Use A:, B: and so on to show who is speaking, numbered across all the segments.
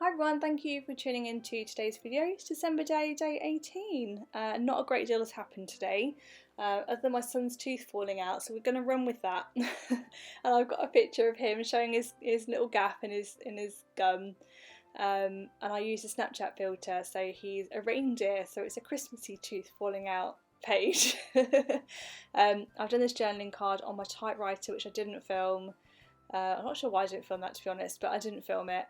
A: Hi everyone, thank you for tuning into today's video. It's December day 18. Not a great deal has happened today, other than my son's tooth falling out, so we're going to run with that. And I've got a picture of him showing his little gap in his gum, and I use a Snapchat filter, so he's a reindeer, so it's a Christmassy tooth falling out page. I've done this journaling card on my typewriter, which I didn't film. I'm not sure why I didn't film that, to be honest, but I didn't film it.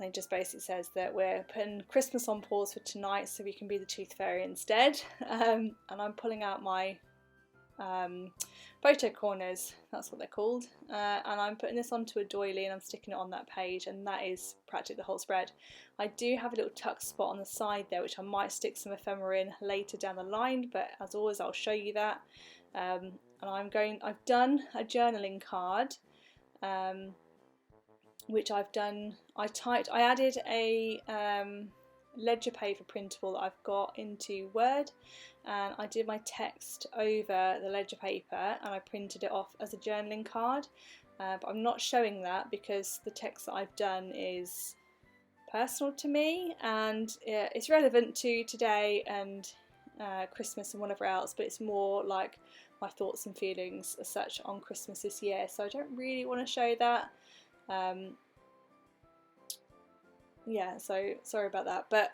A: And it just basically says that we're putting Christmas on pause for tonight so we can be the tooth fairy instead. And I'm pulling out my photo corners, that's what they're called, and I'm putting this onto a doily and I'm sticking it on that page, and that is practically the whole spread. I do have a little tuck spot on the side there which I might stick some ephemera in later down the line, but as always I'll show you that. And I've done a journaling card, which I've done. I added a ledger paper printable that I've got into Word, and I did my text over the ledger paper and I printed it off as a journaling card, but I'm not showing that because the text that I've done is personal to me, and it's relevant to today and Christmas and whatever else, but it's more like my thoughts and feelings as such on Christmas this year, so I don't really want to show that. Yeah, so sorry about that, but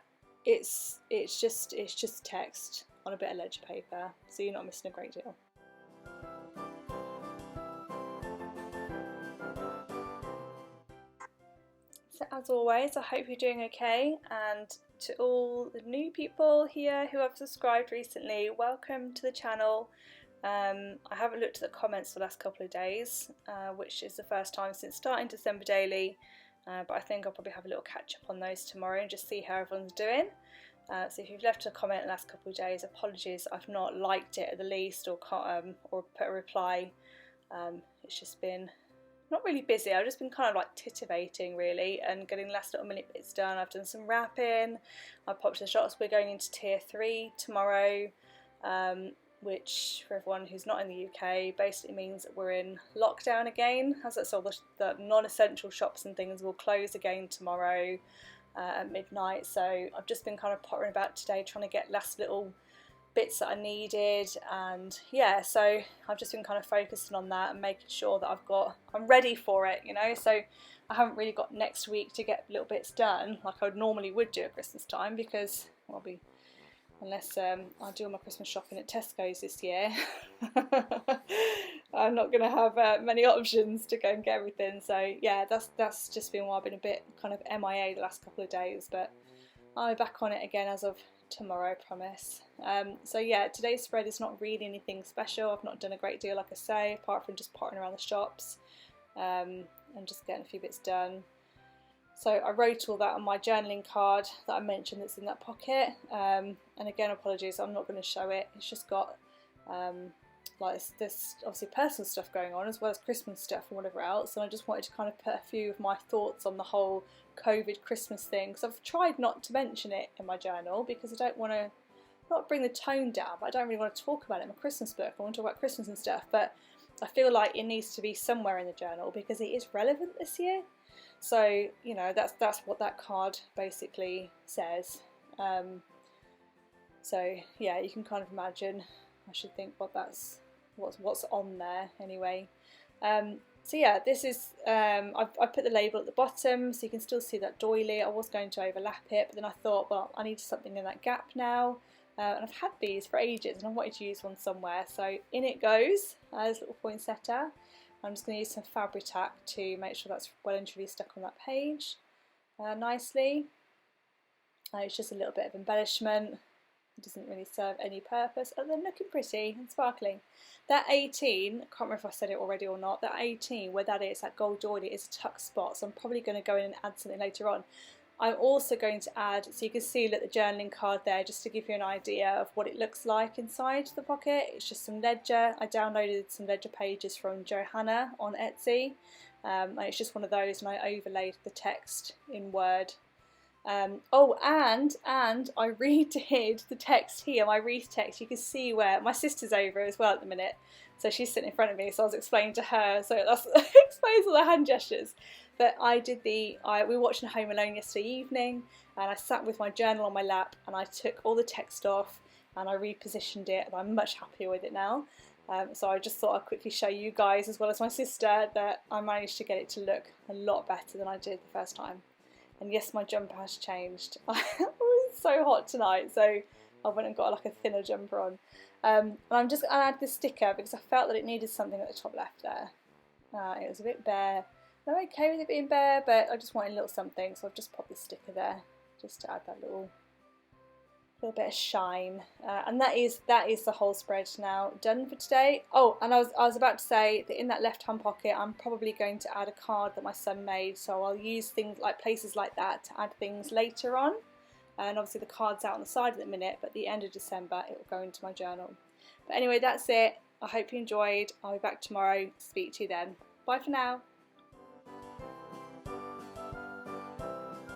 A: it's just text on a bit of ledger paper, so you're not missing a great deal. So as always, I hope you're doing okay, and to all the new people here who have subscribed recently, welcome to the channel. I haven't looked at the comments the last couple of days, which is the first time since starting December Daily, but I think I'll probably have a little catch up on those tomorrow and just see how everyone's doing. So if you've left a comment the last couple of days, apologies, I've not liked it at the least, or put a reply. It's just been not really busy. I've just been kind of like titivating really and getting last little minute bits done. I've done some wrapping, I popped to the shops. We're going into tier 3 tomorrow, which for everyone who's not in the UK basically means that we're in lockdown again, as that's all the non-essential shops and things will close again tomorrow at midnight. So I've just been kind of pottering about today trying to get last little bits that I needed, and yeah, so I've just been kind of focusing on that and making sure that I'm ready for it, you know. So I haven't really got next week to get little bits done like I normally would do at Christmas time, because unless I do all my Christmas shopping at Tesco's this year, I'm not going to have many options to go and get everything. So yeah, that's just been why I've been a bit kind of MIA the last couple of days, but I'll be back on it again as of tomorrow, I promise. So yeah, today's spread is not really anything special. I've not done a great deal, like I say, apart from just pottering around the shops and just getting a few bits done. So I wrote all that on my journaling card that I mentioned that's in that pocket, and again apologies, I'm not going to show it. It's just got like this obviously personal stuff going on as well as Christmas stuff and whatever else, and I just wanted to kind of put a few of my thoughts on the whole COVID Christmas thing, because I've tried not to mention it in my journal because I don't want to not bring the tone down, but I don't really want to talk about it in my Christmas book. I want to talk about Christmas and stuff, but I feel like it needs to be somewhere in the journal because it is relevant this year. So, you know, that's what that card basically says. So yeah, you can kind of imagine, I should think what's on there anyway. So yeah, this is, I put the label at the bottom so you can still see that doily. I was going to overlap it, but then I thought, well, I need something in that gap now. And I've had these for ages and I wanted to use one somewhere. So in it goes, this little poinsettia. I'm just going to use some Fabri-Tac to make sure that's well and truly stuck on that page nicely. It's just a little bit of embellishment. It doesn't really serve any purpose other than looking pretty and sparkling. That 18, I can't remember if I said it already or not, that 18, where that is, that gold doily, is a tuck spot, so I'm probably going to go in and add something later on. I'm also going to add, so you can see that the journaling card there, just to give you an idea of what it looks like inside the pocket. It's just some ledger. I downloaded some ledger pages from Johanna on Etsy, and it's just one of those, and I overlaid the text in Word. Oh, and I redid the text here, my wreath text. You can see where my sister's over as well at the minute, so she's sitting in front of me, so I was explaining to her, so that's explains all the hand gestures. But we were watching Home Alone yesterday evening, and I sat with my journal on my lap and I took all the text off and I repositioned it, and I'm much happier with it now. So I just thought I'd quickly show you guys, as well as my sister, that I managed to get it to look a lot better than I did the first time. And yes, my jumper has changed. It was so hot tonight, so I went and got like a thinner jumper on. And I'm just going to add this sticker because I felt that it needed something at the top left there. It was a bit bare. I'm okay with it being bare, but I just wanted a little something, so I've just popped this sticker there just to add that little bit of shine. And that is the whole spread now done for today. Oh, and I was about to say that in that left hand pocket I'm probably going to add a card that my son made, so I'll use things like places like that to add things later on. And obviously the card's out on the side at the minute, but at the end of December it will go into my journal. But anyway, that's it. I hope you enjoyed. I'll be back tomorrow to speak to you then. Bye for now.